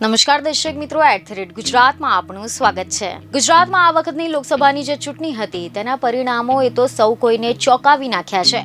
નમસ્કાર દર્શક મિત્રો, @ગુજરાતમાં આપનું સ્વાગત છે। ગુજરાતમાં આ વખતની લોકસભાની જે ચૂંટણી હતી તેના પરિણામોએ તો સૌ કોઈને ચોંકાવી નાખ્યા છે।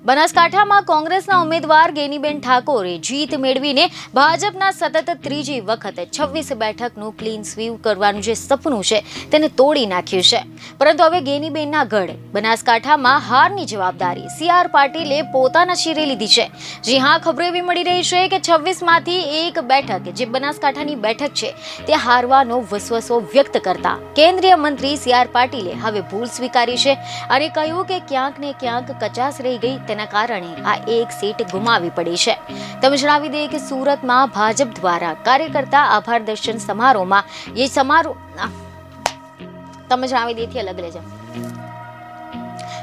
બનાસકાંઠામાં કોંગ્રેસના ઉમેદવાર ગેનીબેન ઠાકોરે જીત મેળવીને ભાજપના સતત ત્રીજી વખત 26 બેઠકનું ક્લીન સ્વીપ કરવાનું જે સપનું છે તેને તોડી નાખ્યું છે। પરંતુ હવે ગેનીબેનના ગઢ બનાસકાંઠામાં હારની જવાબદારી CR પાટીલે પોતાના શિરે લીધી છે। જી હા, ખબરો એવી મળી રહી છે કે 26માંથી એક બેઠક જે બનાસકાંઠાની બેઠક છે તે હારવાનો વસવસો વ્યક્ત કરતા કેન્દ્રીય મંત્રી CR પાટીલે હવે ભૂલ સ્વીકારી છે અને કહ્યું કે ક્યાંક ને ક્યાંક કચાશ રહી ગઈ, તેના કારણે આ એક સીટ ગુમાવી પડી છે। તમે જણાવી દઈએ કે સુરતમાં ભાજપ દ્વારા કાર્યકર્તા આભાર દર્શન સમારોહમાં તમે જણાવી દઈએ અલગ લેજો।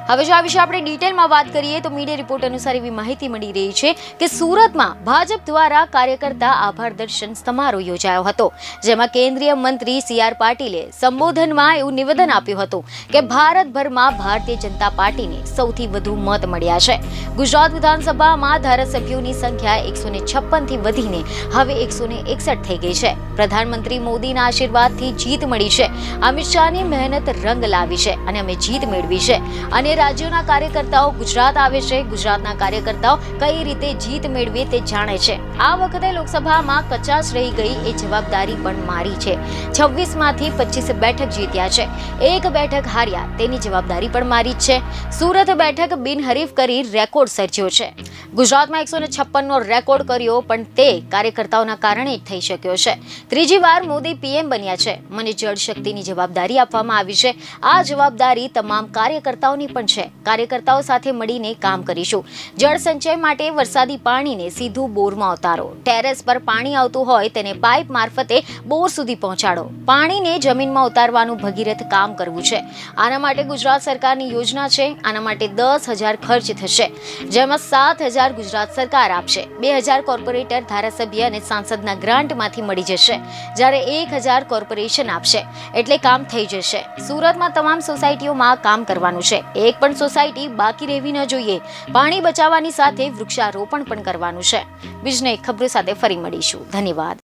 હવે જો આ વિશે આપણે ડિટેલમાં વાત કરીએ તો મીડિયા રિપોર્ટ અનુસાર એવી માહિતી મળી રહી છે કે સુરતમાં ભાજપ દ્વારા કાર્યકર્તા આભાર દર્શન સમારોહ યોજાયો હતો, જેમાં કેન્દ્રીય મંત્રી CR પાટીલે સંબોધનમાં એવું નિવેદન આપ્યું હતું કે ભારતભરમાં ભારતીય જનતા પાર્ટીને સૌથી વધુ મત મળ્યા છે। ગુજરાત વિધાનસભામાં ધારાસભ્યોની સંખ્યા 156 થી વધીને હવે 161 થઈ ગઈ છે। પ્રધાનમંત્રી મોદીના આશીર્વાદથી જીત મળી છે। અમિત શાહની મહેનત રંગ લાવી છે અને અમે જીત મેળવી છે અને રાજ્યોના કાર્યકર્તાઓ ગુજરાત આવે છે। ગુજરાતના કાર્યકર્તાઓ કઈ રીતે જીત મેળવે તે જાણે છે। આ વખતે લોકસભામાં કચાશ રહી ગઈ એ જવાબદારી પણ મારી છે। 26માંથી 25 બેઠક જીત્યા છે, એક બેઠક હાર્યા તેની જવાબદારી પણ મારી જ છે। સુરત બેઠક બિનહરીફ કરી રેકોર્ડ સર્જ્યો છે। ગુજરાતમાં 156નો રેકોર્ડ કર્યો પણ તે કાર્યકર્તાઓના કારણે જ થઈ શક્યો છે। ત્રીજી વાર મોદી PM બન્યા છે। મને જળ શક્તિની જવાબદારી આપવામાં આવી છે। આ જવાબદારી તમામ કાર્યકર્તાઓની પણ છે। કાર્યકર્તાઓ સાથે મળીને કામ કરીશું। જળ સંચય માટે વરસાદી પાણીને સીધું બોરમાં ઉતારો, ટેરેસ પર પાણી આવતું હોય તેને પાઇપ મારફતે બોર સુધી પહોંચાડો, પાણીને જમીનમાં ઉતારવાનું ભગીરથ કામ કરવું છે। આના માટે ગુજરાત સરકારની યોજના છે। આના માટે 10,000 ખર્ચ થશે, જેમાં 7,000 ગુજરાત સરકાર આપશે, 2,000 કોર્પોરેટર, ધારાસભ્ય અને સાંસદના ગ્રાન્ટમાંથી મળી જશે, જ્યારે 1,000 કોર્પોરેશન આપશે, એટલે કામ થઈ જશે। સુરતમાં તમામ સોસાયટીઓમાં કામ કરવાનું છે। એક પણ સોસાયટી બાકી રહેવી ન જોઈએ। પાણી બચાવવાની સાથે વૃક્ષારોપણ પણ કરવાનું છે। બીજને ખબરો સાથે ફરી મળીશું। ધન્યવાદ।